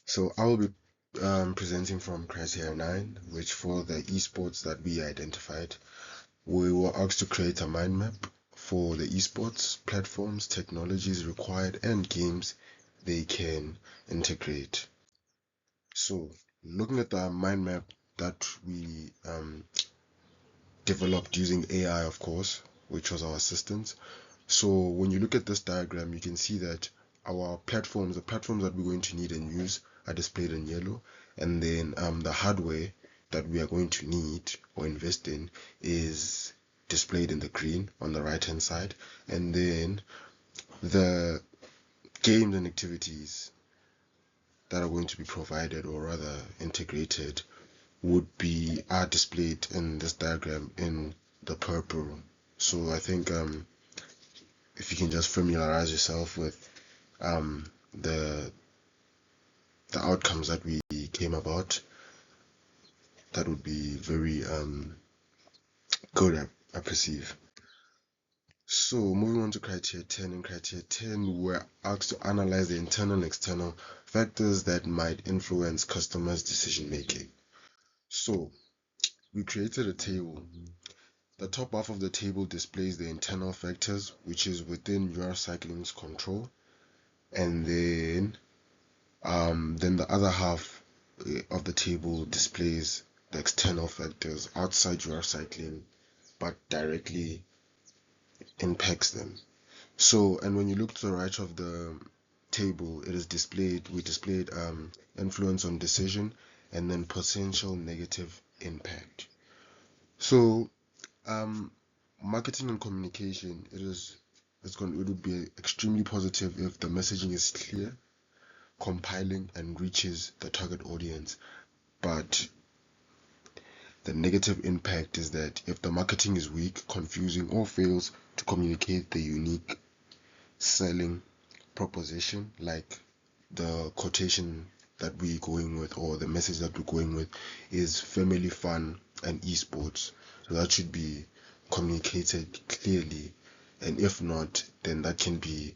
So I will be presenting from Criteria 9, which for the esports that we identified, we were asked to create a mind map for the esports platforms, technologies required, and games they can integrate. So looking at the mind map that we developed using AI, of course, which was our assistant. So when you look at this diagram, you can see that our platforms, the platforms that we're going to need and use, are displayed in yellow, and then the hardware that we are going to need or invest in is displayed in the green on the right hand side, and then the games and activities that are going to be provided or rather integrated are displayed in this diagram in the purple. So I think if you can just familiarize yourself with um, the outcomes that we came about, that would be very good, I perceive. So moving on to criteria 10. In criteria 10, we're asked to analyze the internal and external factors that might influence customers' decision making. So we created a table. The top half of the table displays the internal factors, which is within your cycling's control, and then the other half of the table displays the external factors outside your cycling, but directly impacts them. So, and when you look to the right of the table, we displayed influence on decision and then potential negative impact. So, marketing and communication, it would be extremely positive if the messaging is clear, compiling, and reaches the target audience. But the negative impact is that if the marketing is weak, confusing, or fails to communicate the unique selling proposition, like the quotation that we're going with or the message that we're going with is family fun and esports. So that should be communicated clearly, and if not, then that can be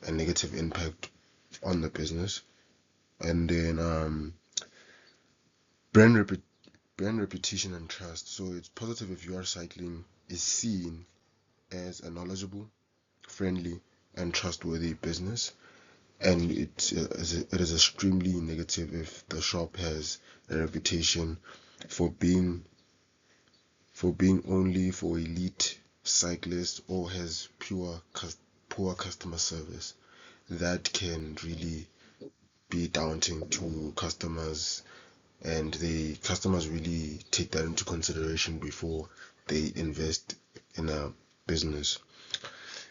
a negative impact on the business. And then brand rep- brand reputation and trust. So it's positive if your cycling is seen as a knowledgeable, friendly, and trustworthy business, and it is extremely negative if the shop has a reputation for being only for elite cyclists or has poor customer service. That can really be daunting to customers, and the customers really take that into consideration before they invest in a business.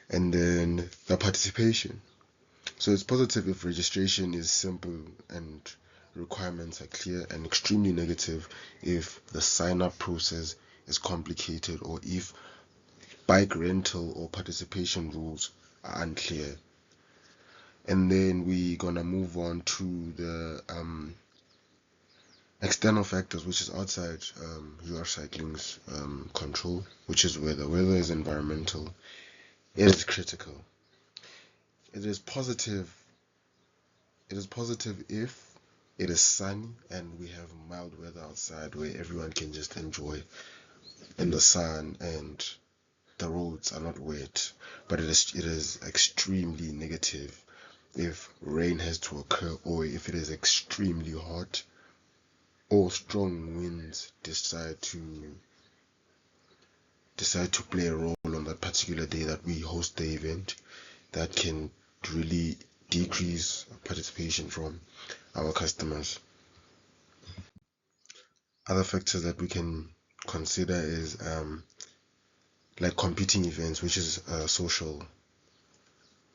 And then the participation. So it's positive if registration is simple and requirements are clear, and extremely negative if the sign up process is complicated or if bike rental or participation rules are unclear. And then we're gonna move on to the external factors, which is outside your cycling's control, which is weather. Weather is environmental. It is critical. It is positive. It is positive if it is sunny and we have mild weather outside where everyone can just enjoy in the sun and the roads are not wet. But it is extremely negative if rain has to occur or if it is extremely hot or strong winds decide to play a role on that particular day that we host the event. That can really decrease participation from our customers. Other factors that we can consider is like competing events, which is social.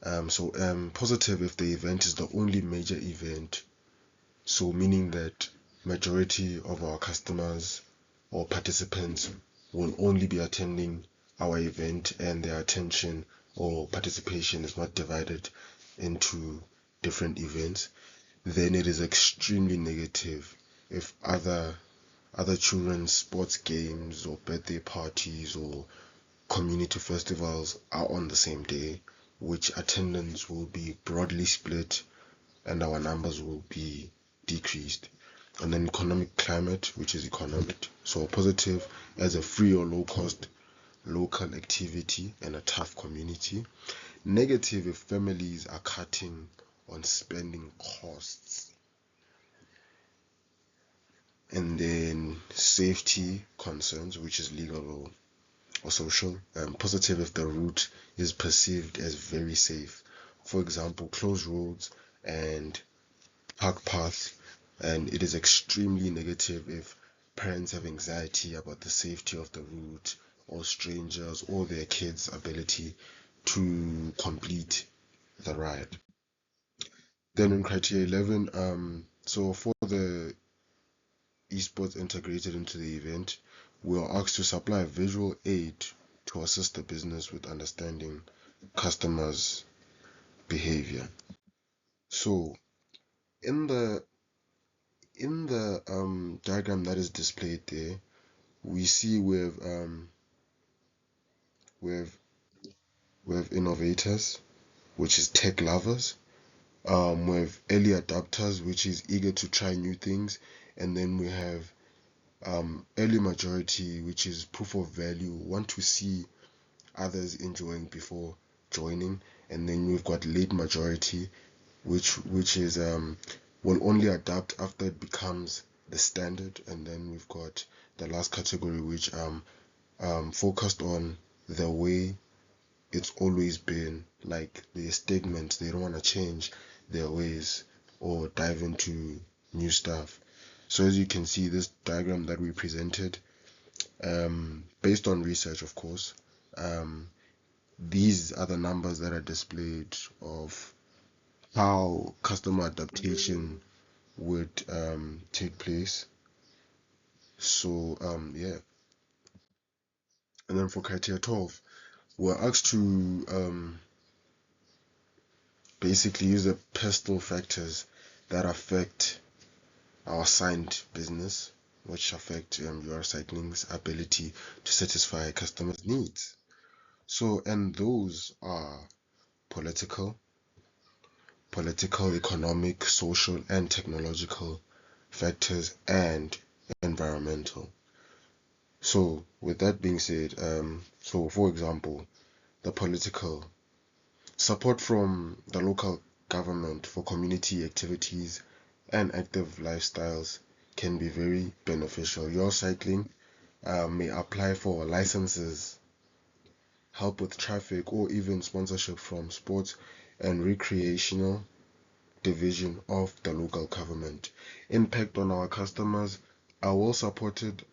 Positive if the event is the only major event, so meaning that majority of our customers or participants will only be attending our event and their attention or participation is not divided into different events. Then it is extremely negative if other children's sports games or birthday parties or community festivals are on the same day, which attendance will be broadly split and our numbers will be decreased. And then economic climate, which is economic. So positive as a free or low cost local activity and a tough community. Negative if families are cutting on spending costs. And then safety concerns, which is legal or social. Positive if the route is perceived as very safe. For example, closed roads and park paths. And it is extremely negative if parents have anxiety about the safety of the route, or strangers or their kids' ability to complete the ride. Then in criteria 11, so for the esports integrated into the event, we are asked to supply visual aid to assist the business with understanding customers' behavior. So in the diagram that is displayed there, we see we have innovators, which is tech lovers. We have early adopters, which is eager to try new things, and then we have early majority, which is proof of value, want to see others enjoying before joining, and then we've got late majority, which is will only adapt after it becomes the standard, and then we've got the last category, which focused on the way it's always been, like the statements, they don't want to change their ways or dive into new stuff. So as you can see, this diagram that we presented, based on research, of course, these are the numbers that are displayed of how customer adaptation would take place. So yeah. And then for criteria 12, we're asked to basically use the personal factors that affect our signed business, which affect your cycling's ability to satisfy customers' needs. So, and those are political, economic, social, and technological factors, and environmental. So, with that being said, so for example, the political support from the local government for community activities and active lifestyles can be very beneficial. Your cycling may apply for licenses, help with traffic, or even sponsorship from sports and recreational division of the local government. Impact on our customers are well supported,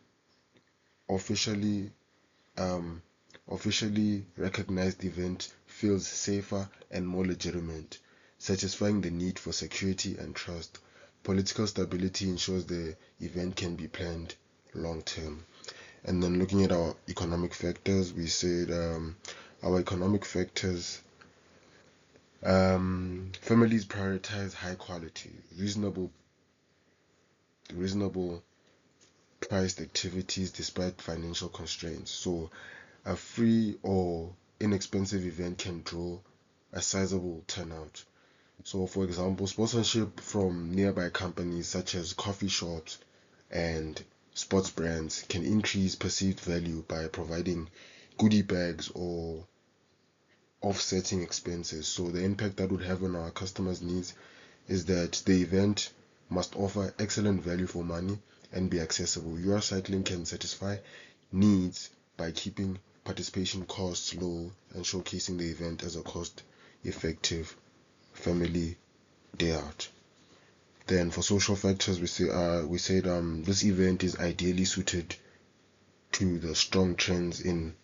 officially recognized event feels safer and more legitimate, satisfying the need for security and trust. Political stability ensures the event can be planned long term. And then looking at our economic factors, we said our economic factors, families prioritize high quality, reasonable priced activities despite financial constraints. So a free or inexpensive event can draw a sizable turnout. So for example, sponsorship from nearby companies such as coffee shops and sports brands can increase perceived value by providing goodie bags or offsetting expenses. So the impact that would have on our customers' needs is that the event must offer excellent value for money and be accessible. Your cycling can satisfy needs by keeping participation costs low and showcasing the event as a cost-effective family day out. Then for social factors, we said this event is ideally suited to the strong trends in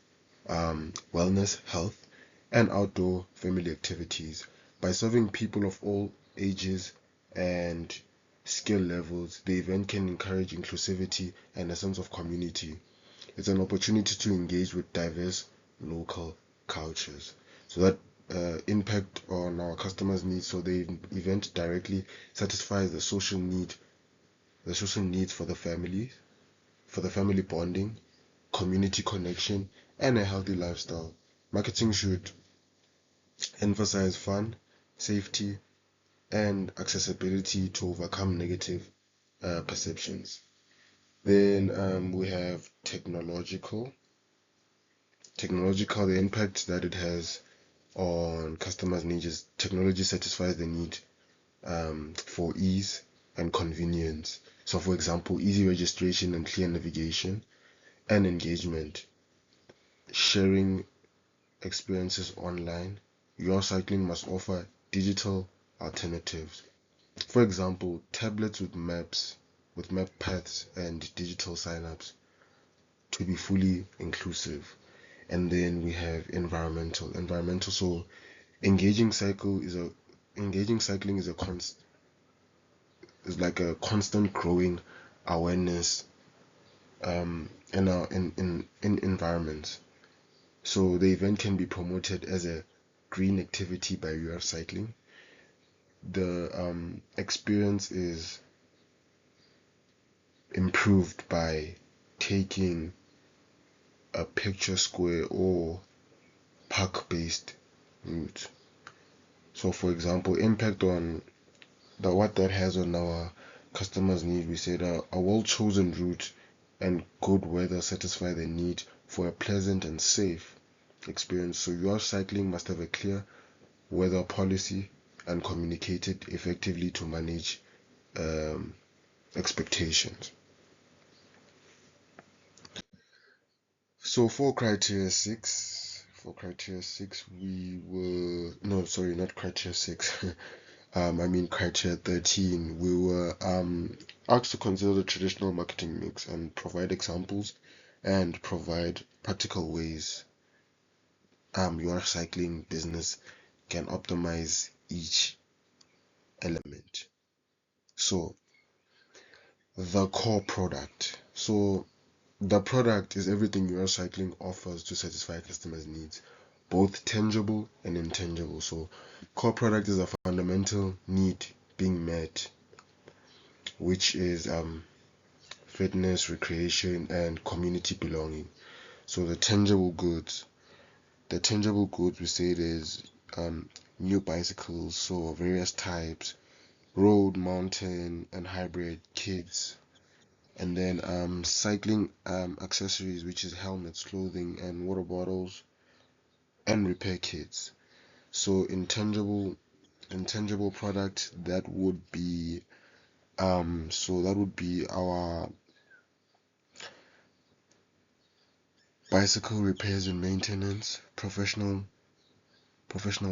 wellness, health, and outdoor family activities. By serving people of all ages and skill levels, the event can encourage inclusivity and a sense of community. It's an opportunity to engage with diverse local cultures. So that impact on our customers' needs. So the event directly satisfies the social needs for the family bonding, community connection, and a healthy lifestyle. Marketing should emphasize fun, safety, and accessibility to overcome negative perceptions. Then we have technological, the impact that it has on customers' needs. Technology satisfies the need for ease and convenience. So, for example, easy registration and clear navigation and engagement, sharing experiences online. Your cycling must offer digital alternatives. For example, tablets with map paths and digital signups to be fully inclusive. And then we have environmental. So engaging cycling is like a constant growing awareness in environments. So the event can be promoted as a green activity by UF Cycling. The experience is improved by taking a picture square or park-based route. So, for example, impact on what that has on our customers' need. We said a well-chosen route and good weather satisfy the need for a pleasant and safe experience. So, your cycling must have a clear weather policy and communicate it effectively to manage um, expectations. So for criteria six, we were no, sorry, not criteria six. I mean criteria 13. We were asked to consider the traditional marketing mix and provide examples and provide practical ways your cycling business can optimize each element. So the core product. So the product is everything your cycling offers to satisfy customers' needs, both tangible and intangible. So core product is a fundamental need being met, which is fitness, recreation, and community belonging. So the tangible goods we say is new bicycles, so various types, road, mountain, and hybrid kits, and then cycling accessories, which is helmets, clothing, and water bottles, and repair kits. So intangible product, that would be our bicycle repairs and maintenance, professional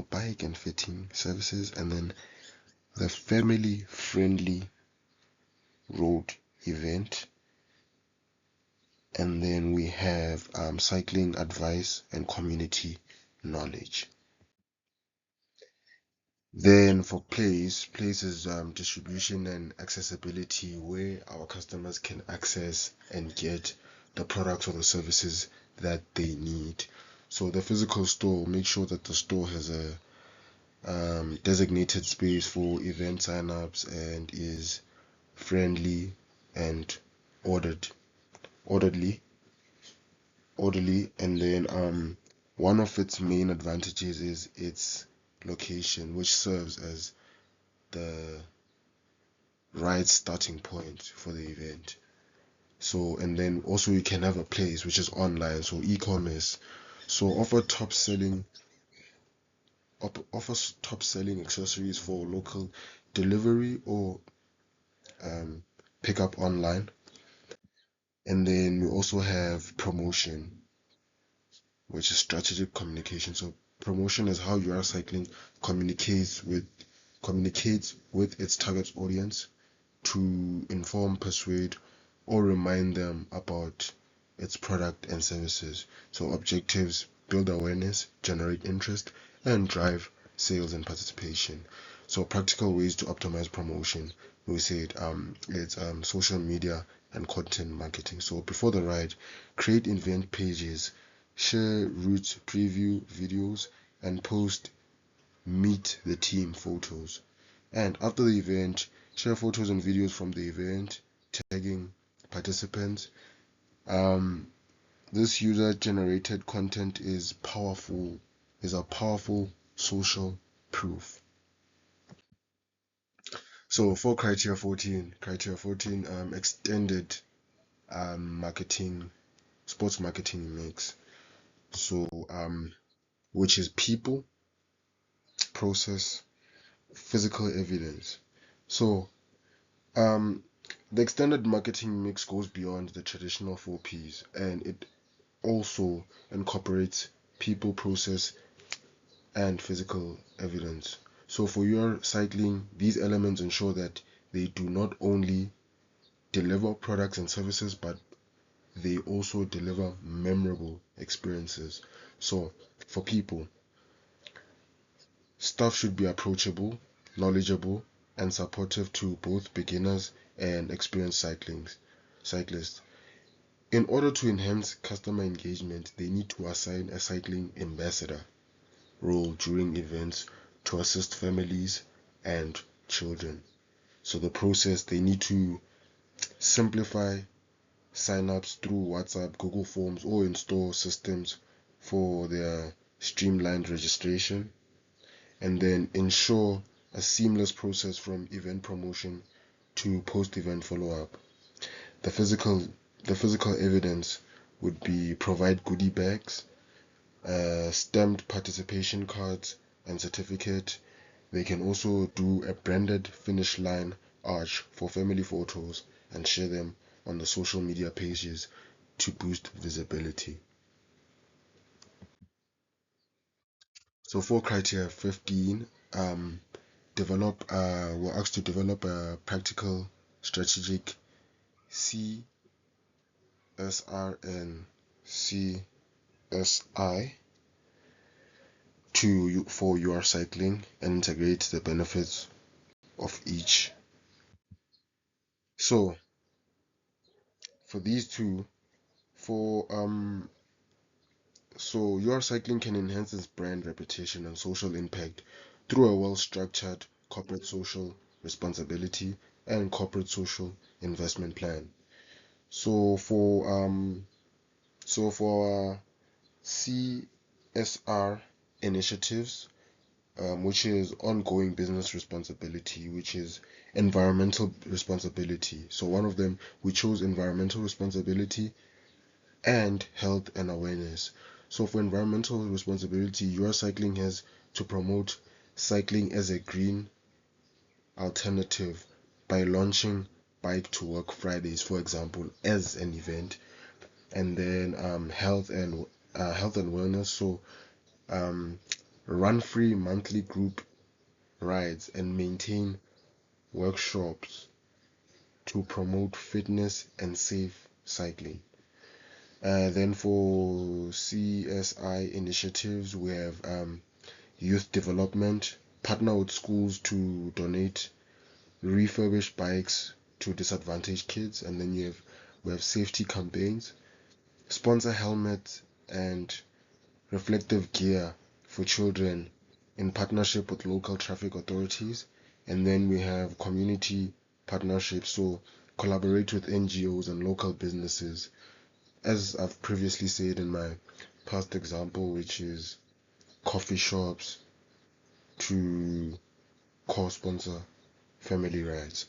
bike and fitting services, and then the family friendly road event. And then we have cycling advice and community knowledge. Then for place is distribution and accessibility, where our customers can access and get the products or the services that they need. So the physical store, make sure that the store has a designated space for event signups and is friendly and ordered, orderly, orderly. And then one of its main advantages is its location, which serves as the right starting point for the event. So, and then also you can have a place which is online, so e-commerce. So offers top selling accessories for local delivery or um, pick up online. And then we also have promotion, which is strategic communication. So promotion is how you are cycling communicates with its target audience to inform, persuade, or remind them about its product and services. So objectives: build awareness, generate interest, and drive sales and participation. So practical ways to optimize promotion. We said it's social media and content marketing. So before the ride, create event pages, share route preview videos, and post meet the team photos. And after the event, share photos and videos from the event, tagging participants. Um, this user-generated content is a powerful social proof. So for criteria 14, extended marketing, sports marketing mix. So which is people, process, physical evidence. So um, the extended marketing mix goes beyond the traditional 4Ps, and it also incorporates people, process, and physical evidence. So for your cycling, these elements ensure that they do not only deliver products and services, but they also deliver memorable experiences. So for people, staff should be approachable, knowledgeable, and supportive to both beginners and experienced cyclists. In order to enhance customer engagement, they need to assign a cycling ambassador role during events to assist families and children. So the process, they need to simplify sign-ups through WhatsApp, Google Forms, or install systems for their streamlined registration, and then ensure a seamless process from event promotion to post-event follow-up. The physical the physical evidence would be provide goodie bags, stamped participation cards and certificate. They can also do a branded finish line arch for family photos and share them on the social media pages to boost visibility. So for criteria 15, we're asked to develop a practical, strategic CSR and CSI for your cycling and integrate the benefits of each. So for these two, for so your cycling can enhance its brand reputation and social impact through a well-structured corporate social responsibility and corporate social investment plan. So for CSR initiatives, which is ongoing business responsibility, which is environmental responsibility. So one of them, we chose environmental responsibility and health and awareness. So for environmental responsibility, your cycling has to promote cycling as a green alternative by launching Bike to Work Fridays, for example, as an event, and then health and wellness. So um, run free monthly group rides and maintain workshops to promote fitness and safe cycling. Then for CSI initiatives, we have youth development, partner with schools to donate refurbished bikes to disadvantaged kids, and then we have safety campaigns, sponsor helmets and reflective gear for children in partnership with local traffic authorities, and then we have community partnerships, so collaborate with NGOs and local businesses, as I've previously said in my past example, which is coffee shops to co-sponsor family rides.